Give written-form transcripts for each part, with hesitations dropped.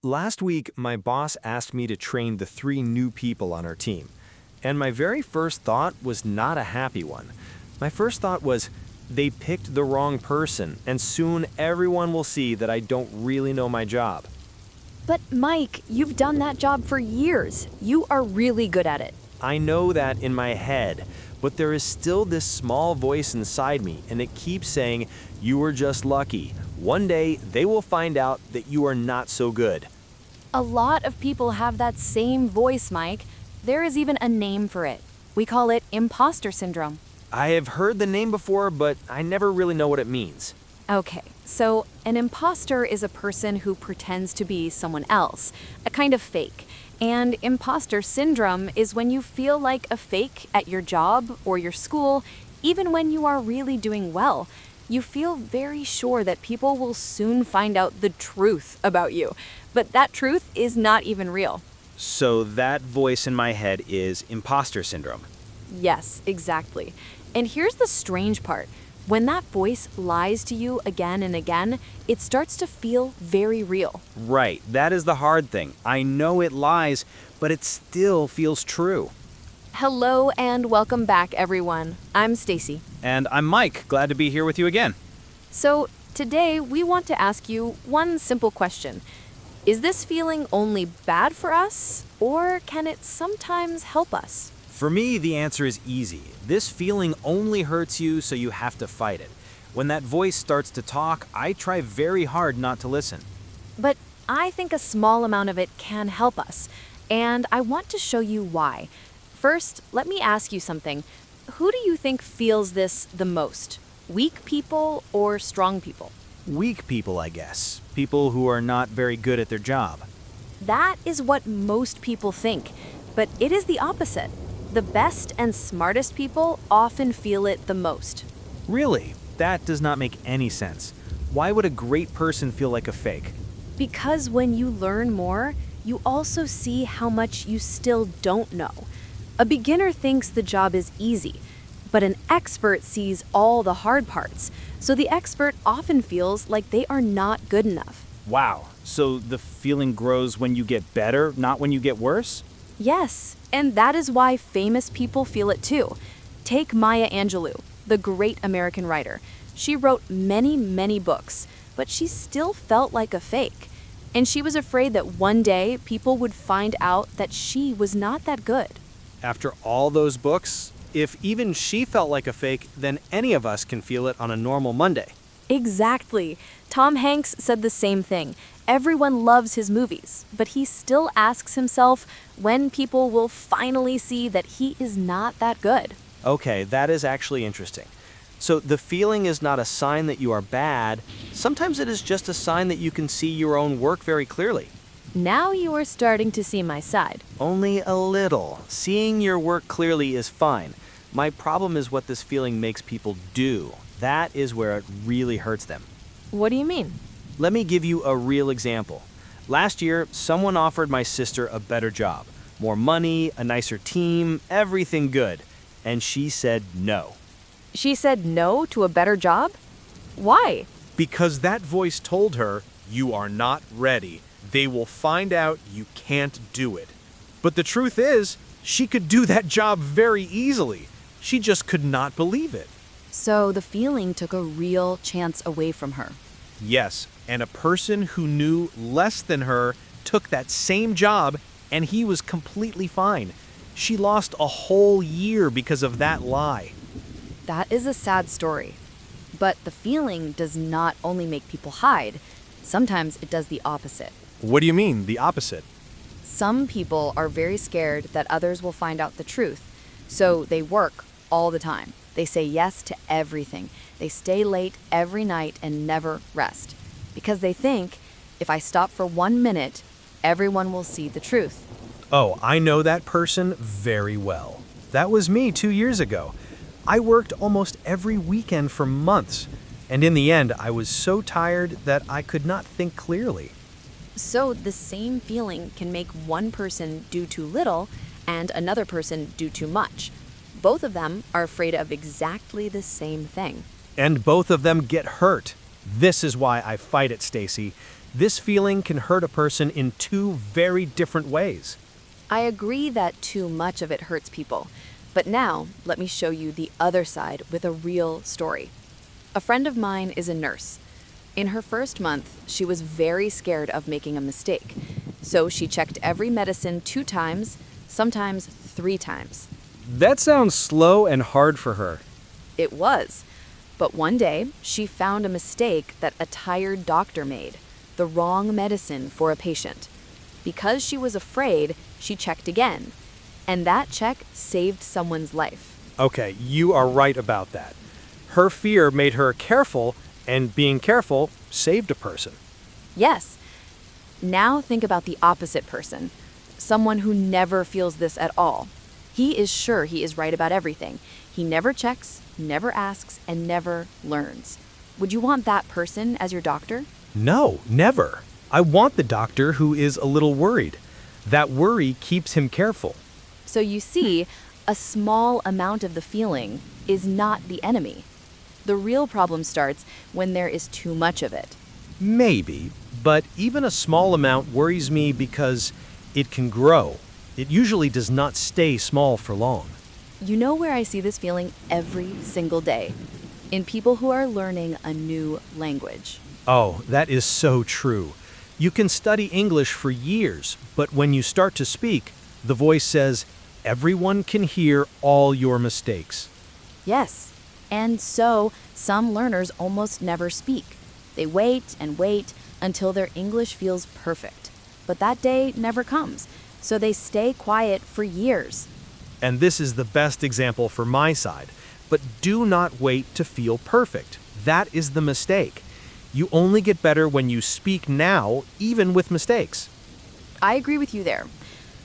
Last week, my boss asked me to train the 3 new people on our team. And my very first thought was not a happy one. My first thought was, they picked the wrong person, and soon everyone will see that I don't really know my job. But Mike, you've done that job for years. You are really good at it. I know that in my head, but there is still this small voice inside me, and it keeps saying, you were just lucky. One day, they will find out that you are not so good. A lot of people have that same voice, Mike. There is even a name for it. We call it imposter syndrome. I have heard the name before, but I never really know what it means. Okay, so an imposter is a person who pretends to be someone else, a kind of fake. And imposter syndrome is when you feel like a fake at your job or your school, even when you are really doing well. You feel very sure that people will soon find out the truth about you, but that truth is not even real. So that voice in my head is imposter syndrome. Yes, exactly. And here's the strange part. When that voice lies to you again and again, it starts to feel very real. Right, that is the hard thing. I know it lies, but it still feels true. Hello and welcome back, everyone. I'm Stasy. And I'm Mike, glad to be here with you again. So today we want to ask you one simple question. Is this feeling only bad for us, or can it sometimes help us? For me, the answer is easy. This feeling only hurts you, so you have to fight it. When that voice starts to talk, I try very hard not to listen. But I think a small amount of it can help us, and I want to show you why. First, let me ask you something. Who do you think feels this the most? Weak people or strong people? Weak people, I guess. People who are not very good at their job. That is what most people think, but it is the opposite. The best and smartest people often feel it the most. Really? That does not make any sense. Why would a great person feel like a fake? Because when you learn more, you also see how much you still don't know. A beginner thinks the job is easy, but an expert sees all the hard parts, so the expert often feels like they are not good enough. Wow, so the feeling grows when you get better, not when you get worse? Yes, and that is why famous people feel it too. Take Maya Angelou, the great American writer. She wrote many, many books, but she still felt like a fake. And she was afraid that one day people would find out that she was not that good. After all those books, if even she felt like a fake, then any of us can feel it on a normal Monday. Exactly. Tom Hanks said the same thing. Everyone loves his movies, but he still asks himself when people will finally see that he is not that good. Okay, that is actually interesting. So the feeling is not a sign that you are bad. Sometimes it is just a sign that you can see your own work very clearly. Now you are starting to see my side. Only a little. Seeing your work clearly is fine. My problem is what this feeling makes people do. That is where it really hurts them. What do you mean? Let me give you a real example. Last year, someone offered my sister a better job. More money, a nicer team, everything good. And she said no. She said no to a better job? Why? Because that voice told her, you are not ready. They will find out you can't do it. But the truth is, she could do that job very easily. She just could not believe it. So the feeling took a real chance away from her. Yes, and a person who knew less than her took that same job, and he was completely fine. She lost a whole year because of that lie. That is a sad story. But the feeling does not only make people hide, sometimes it does the opposite. What do you mean, the opposite? Some people are very scared that others will find out the truth, so they work all the time. They say yes to everything. They stay late every night and never rest. Because they think, if I stop for 1 minute, everyone will see the truth. Oh, I know that person very well. That was me 2 years ago. I worked almost every weekend for months, and in the end, I was so tired that I could not think clearly. So the same feeling can make one person do too little and another person do too much. Both of them are afraid of exactly the same thing. And both of them get hurt. This is why I fight it, Stasy. This feeling can hurt a person in two very different ways. I agree that too much of it hurts people. But now, let me show you the other side with a real story. A friend of mine is a nurse. In her first month, she was very scared of making a mistake. So she checked every medicine 2 times, sometimes 3 times. That sounds slow and hard for her. It was. But one day, she found a mistake that a tired doctor made, the wrong medicine for a patient. Because she was afraid, she checked again. And that check saved someone's life. Okay, you are right about that. Her fear made her careful, and being careful saved a person. Yes. Now think about the opposite person, someone who never feels this at all. He is sure he is right about everything. He never checks, never asks, and never learns. Would you want that person as your doctor? No, never. I want the doctor who is a little worried. That worry keeps him careful. So you see, a small amount of the feeling is not the enemy. The real problem starts when there is too much of it. Maybe, but even a small amount worries me because it can grow. It usually does not stay small for long. You know where I see this feeling every single day? In people who are learning a new language. Oh, that is so true. You can study English for years, but when you start to speak, the voice says, "Everyone can hear all your mistakes." Yes. And so, some learners almost never speak. They wait and wait until their English feels perfect. But that day never comes, so they stay quiet for years. And this is the best example for my side. But do not wait to feel perfect. That is the mistake. You only get better when you speak now, even with mistakes. I agree with you there.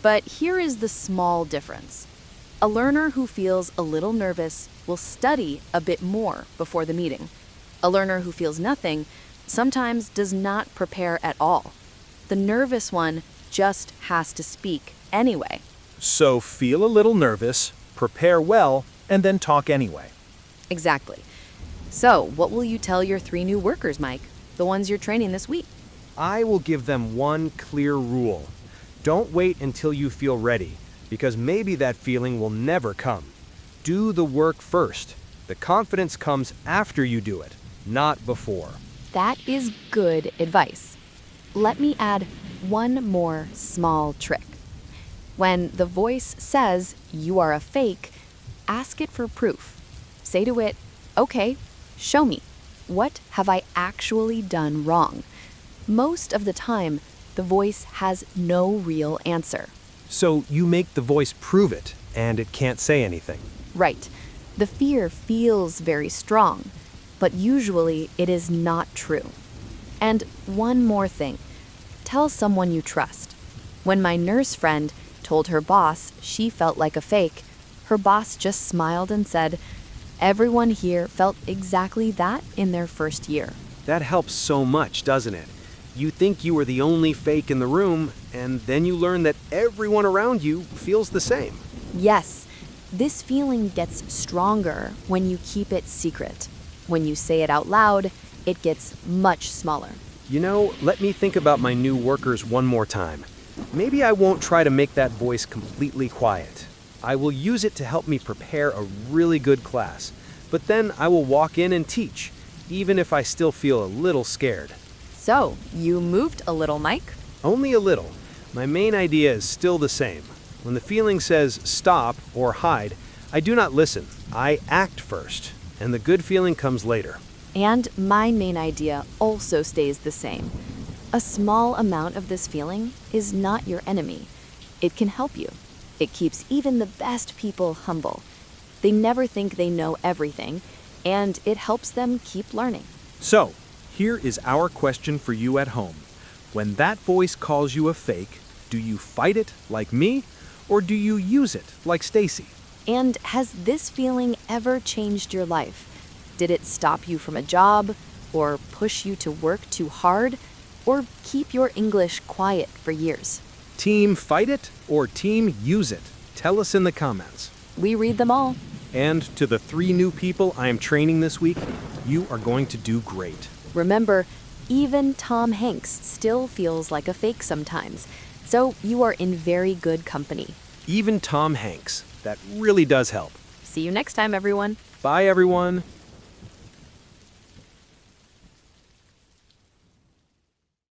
But here is the small difference. A learner who feels a little nervous will study a bit more before the meeting. A learner who feels nothing sometimes does not prepare at all. The nervous one just has to speak anyway. So feel a little nervous, prepare well, and then talk anyway. Exactly. So, what will you tell your 3 new workers, Mike? The ones you're training this week? I will give them one clear rule. Don't wait until you feel ready, because maybe that feeling will never come. Do the work first. The confidence comes after you do it, not before. That is good advice. Let me add one more small trick. When the voice says you are a fake, ask it for proof. Say to it, "Okay, show me. What have I actually done wrong?" Most of the time, the voice has no real answer. So you make the voice prove it, and it can't say anything. Right. The fear feels very strong, but usually it is not true. And one more thing. Tell someone you trust. When my nurse friend told her boss she felt like a fake, her boss just smiled and said, "Everyone here felt exactly that in their first year." That helps so much, doesn't it? You think you are the only fake in the room, and then you learn that everyone around you feels the same. Yes, this feeling gets stronger when you keep it secret. When you say it out loud, it gets much smaller. You know, let me think about my new workers one more time. Maybe I won't try to make that voice completely quiet. I will use it to help me prepare a really good class. But then I will walk in and teach, even if I still feel a little scared. So, you moved a little, Mike? Only a little. My main idea is still the same. When the feeling says stop or hide, I do not listen. I act first, and the good feeling comes later. And my main idea also stays the same. A small amount of this feeling is not your enemy. It can help you. It keeps even the best people humble. They never think they know everything, and it helps them keep learning. So, here is our question for you at home. When that voice calls you a fake, do you fight it like me, or do you use it like Stasy? And has this feeling ever changed your life? Did it stop you from a job, or push you to work too hard, or keep your English quiet for years? Team fight it or team use it? Tell us in the comments. We read them all. And to the 3 new people I am training this week, you are going to do great. Remember, Even Tom Hanks still feels like a fake sometimes. So you are in very good company. Even Tom Hanks. That really does help. See you next time, everyone. Bye, everyone.